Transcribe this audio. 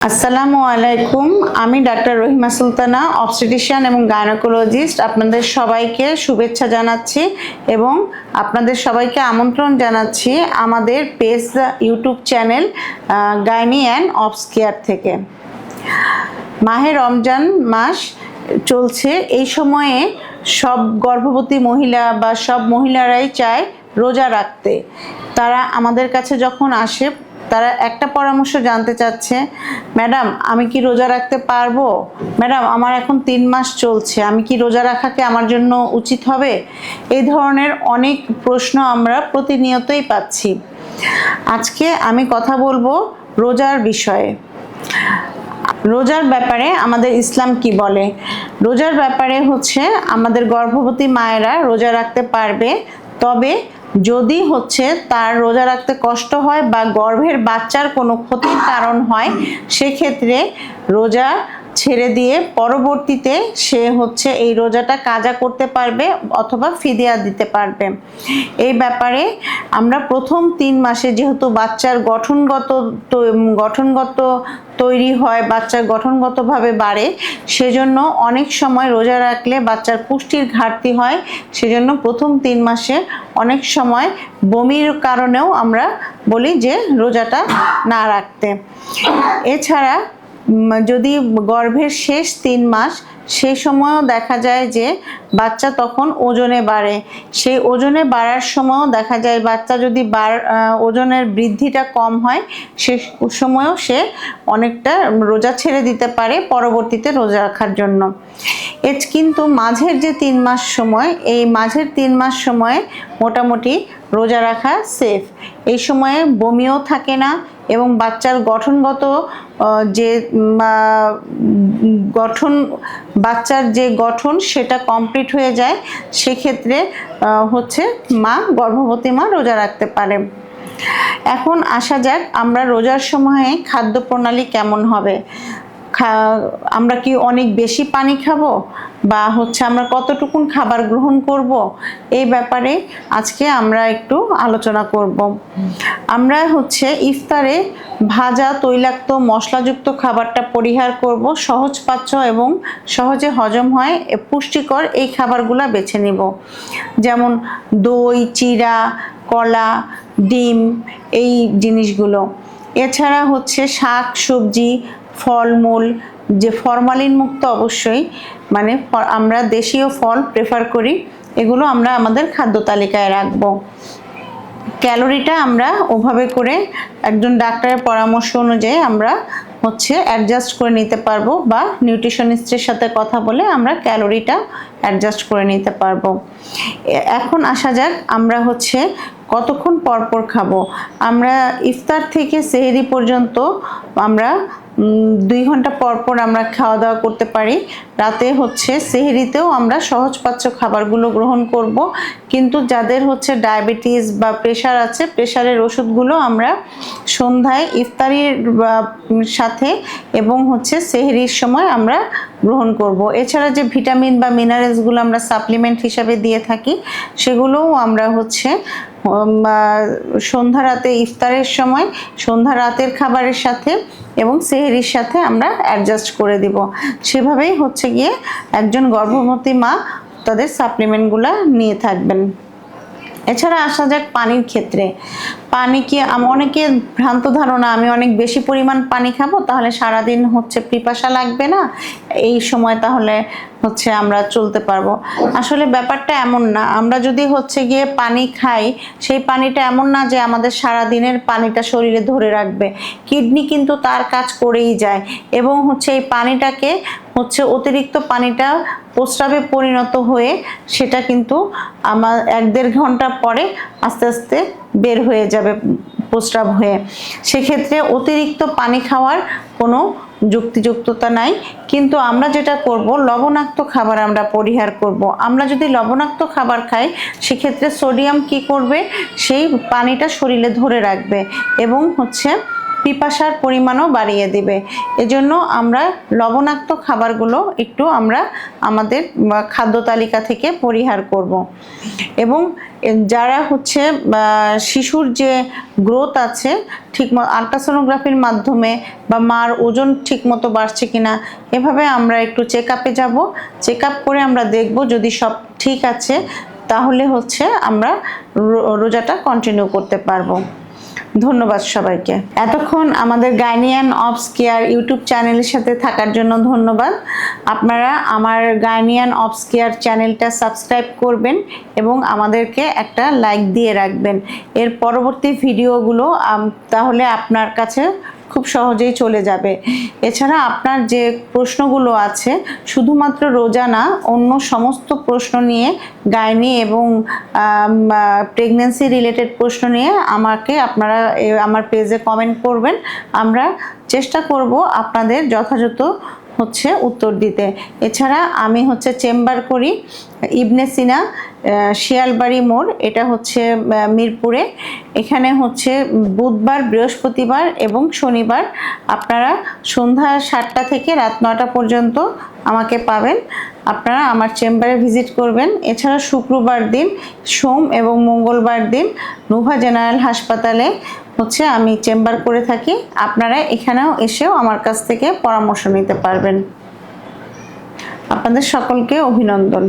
আসসালামু আলাইকুম। আমি ডাক্তার রহিমা সুলতানা, অবস্টেটিশিয়ান এবং গাইনোকোলজিস্ট। আপনাদের সবাইকে শুভেচ্ছা জানাচ্ছি এবং আপনাদের সবাইকে আমন্ত্রণ জানাচ্ছি আমাদের page YouTube channel gynae and obs care থেকে। মাহে রমজান মাস চলছে, এই সময়ে সব গর্ভবতী মহিলা বা সব মহিলারাই চায় রোজা রাখতে। তারা আমাদের কাছে যখন আসে তারা একটা পরামর্শ জানতে চাচ্ছে, ম্যাডাম আমি কি রোজা রাখতে পারবো? ম্যাডাম আমার এখন 3 মাস চলছে, আমি কি রোজা রাখাকে আমার জন্য উচিত হবে? এই ধরনের অনেক প্রশ্ন আমরা প্রতিনিয়তই পাচ্ছি। আজকে আমি কথা বলবো রোজার বিষয়ে। রোজার ব্যাপারে আমাদের ইসলাম কি বলে। রোজার ব্যাপারে হচ্ছে আমাদের গর্ভবতী মায়েরা রোজা রাখতে পারবে, তবে যদি হচ্ছে তার রোজা রাখতে কষ্ট হয় বা গর্ভের বাচ্চার কোনো ক্ষতির কারণ হয়, সেক্ষেত্রে রোজা ছেড়ে দিয়ে পরবর্তীতে সে হচ্ছে এই রোজাটা কাজা করতে পারবে অথবা ফিদিয়া দিতে পারবে। এই ব্যাপারে আমরা প্রথম 3 মাসে যেহেতু বাচ্চার গঠনগত তৈরি হয়, বাচ্চার গঠনগতভাবে বাড়ে, সেজন্য অনেক সময় রোজা রাখলে বাচ্চার পুষ্টির ঘাটতি হয়। সেজন্য প্রথম 3 মাসে অনেক সময় বমির কারণেও আমরা বলি যে রোজাটা না রাখতে। এছাড়া যদি গর্ভের শেষ 3 মাস, সেই সময়ও দেখা যায় যে বাচ্চা তখন ওজনে বাড়ে। সেই ওজনে বাড়ার সময়ও দেখা যায় বাচ্চা যদি ওজনের বৃদ্ধিটা কম হয়, সে সময়ও সে অনেকটা রোজা ছেড়ে দিতে পারে পরবর্তীতে রোজা রাখার জন্য। কিন্তু মাঝের যে 3 মাস সময়, এই মাঝের 3 মাস সময়ে মোটামুটি রোজা রাখা সেফ। এই সময়ে বমিও থাকে না এবং বাচ্চার গঠনগত বাচ্চার যে গঠন সেটা কমপ্লিট হয়ে যায়। সেক্ষেত্রে হচ্ছে গর্ভবতী মা রোজা রাখতে পারে। এখন আসা যাক আমরা রোজার সময়ে খাদ্য প্রণালী কেমন হবে। আমরা কি অনেক বেশি পানি খাবো বা হচ্ছে আমরা কতটুকুন খাবার গ্রহণ করব, এই ব্যাপারে আজকে আমরা একটু আলোচনা করব। আমরা হচ্ছে ইফতারে ভাজা তৈলাক্ত মশলাযুক্ত খাবারটা পরিহার করব। সহজপাচ্য এবং সহজে হজম হয় পুষ্টিকর এই খাবারগুলো বেছে নিব, যেমন দই, চিড়া, কলা, ডিম, এই জিনিসগুলো। এছাড়া হচ্ছে শাক সবজি, ফলমূল, যে ফরমালিন মুক্ত অবশ্যই, মানে আমরা দেশীয় ফল প্রেফার করি, এগুলো আমরা আমাদের খাদ্য তালিকায় রাখবো। ক্যালোরিটা আমরা ওভাবে করে একজন ডাক্তারের পরামর্শ অনুযায়ী আমরা হচ্ছে অ্যাডজাস্ট করে নিতে পারবো, বা নিউট্রিশনিস্টের সাথে কথা বলে আমরা ক্যালোরিটা অ্যাডজাস্ট করে নিতে পারবো। এখন আসা যাক আমরা হচ্ছে কতক্ষণ পরপর খাবো। আমরা ইফতার থেকে সেহরি পর্যন্ত আমরা 2 ঘন্টা পরপর আমরা খাওয়া দাওয়া করতে পারি। রাতে হচ্ছে সেহরিতেও আমরা সহজপাচ্য খাবারগুলো গ্রহণ করব, কিন্তু যাদের হচ্ছে ডায়াবেটিস বা প্রেশার আছে, প্রেশারের ওষুধগুলো আমরা সন্ধ্যায় ইফতারির সাথে এবং হচ্ছে সেহরির সময় আমরা গ্রহণ করব। এছাড়া যে ভিটামিন বা মিনারেলসগুলো আমরা সাপ্লিমেন্ট হিসাবে দিয়ে থাকি, সেগুলোও আমরা হচ্ছে সন্ধ্যা রাতে ইফতারের সময়, সন্ধ্যা রাতের খাবারের সাথে এবং সেহরির সাথে আমরা অ্যাডজাস্ট করে দিব। সেভাবেই হচ্ছে গিয়ে একজন গর্ভবতী মা তাদের সাপ্লিমেন্টগুলো নিয়ে থাকবেন। এছাড়া আসা যাক পানির ক্ষেত্রে। পানি কি অনেকে ভ্রান্ত ধারণা, আমি অনেক বেশি পরিমাণ পানি খাবো তাহলে সারাদিন হচ্ছে পিপাসা লাগবে না, এই সময় তাহলে হচ্ছে আমরা চলতে পারবো। আসলে ব্যাপারটা এমন না। আমরা যদি হচ্ছে গিয়ে পানি খাই, সেই পানিটা এমন না যে আমাদের সারা দিনের পানিটা শরীরে ধরে রাখবে। কিডনি কিন্তু তার কাজ করেই যায় এবং হচ্ছে এই পানিটাকে হচ্ছে অতিরিক্ত পানিটা প্রস্রাবে পরিণত হয়ে সেটা কিন্তু আমার 1-1.5 ঘন্টা পরে আস্তে আস্তে বের হয়ে যাবে প্রস্রাব হয়ে। সেক্ষেত্রে অতিরিক্ত পানি খাওয়ার কোনো যুক্তিযুক্ততা নাই। কিন্তু আমরা যেটা করব, লবণাক্ত খাবার আমরা পরিহার করব। আমরা যদি লবণাক্ত খাবার খাই, সেক্ষেত্রে সোডিয়াম কি করবে, সেই পানিটা শরীরে ধরে রাখবে এবং হচ্ছে পিপাসার পরিমাণও বাড়িয়ে দিবে। এজন্য আমরা লবণাক্ত খাবারগুলো একটু আমরা আমাদের খাদ্য তালিকা থেকে পরিহার করব। এবং যারা হচ্ছে শিশুর যে গ্রোথ আছে ঠিকমতো আল্ট্রাসোনোগ্রাফির মাধ্যমে বা মার ওজন ঠিকমতো বাড়ছে কিনা, এভাবে আমরা একটু চেক আপে যাব। চেক আপ করে আমরা দেখব যদি সব ঠিক আছে তাহলে হচ্ছে আমরা রোজাটা কন্টিনিউ করতে পারবো। ধন্যবাদ সবাইকে। এতক্ষণ আমাদের গাইনিয়ান অবস কেয়ার ইউটিউব চ্যানেলের সাথে থাকার জন্য ধন্যবাদ। আপনারা আমার গাইনিয়ান অবস কেয়ার চ্যানেলটা সাবস্ক্রাইব করবেন এবং আমাদেরকে একটা লাইক দিয়ে রাখবেন। এর পরবর্তী ভিডিওগুলো তাহলে আপনার কাছে খুব সহজেই চলে যাবে। এছাড়া আপনার যে প্রশ্নগুলো আছে শুধুমাত্র রোজা না, অন্য সমস্ত প্রশ্ন নিয়ে গাইনি এবং প্রেগন্যান্সি রিলেটেড প্রশ্ন নিয়ে আমাকে আপনারা আমার পেজে কমেন্ট করবেন। আমরা চেষ্টা করব আপনাদের যথাযথ হচ্ছে উত্তর দিতে। এছাড়া আমি হচ্ছে চেম্বার করি ইবনে সিনা, শিয়ালবাড়ি মোড়, এটা হচ্ছে মিরপুরে। এখানে হচ্ছে বুধবার, বৃহস্পতিবার এবং শনিবার আপনারা সন্ধ্যা 7টা থেকে রাত 9টা পর্যন্ত আমাকে পাবেন। আপনারা আমার চেম্বারে ভিজিট করবেন। এছাড়া শুক্রবার দিন, সোম এবং মঙ্গলবার দিন নুভা জেনারেল হাসপাতালে হচ্ছে আমি চেম্বার করে থাকি। আপনারা এখানেও এসেও আমার কাছ থেকে পরামর্শ নিতে পারবেন। আপনাদের সকলকে অভিনন্দন।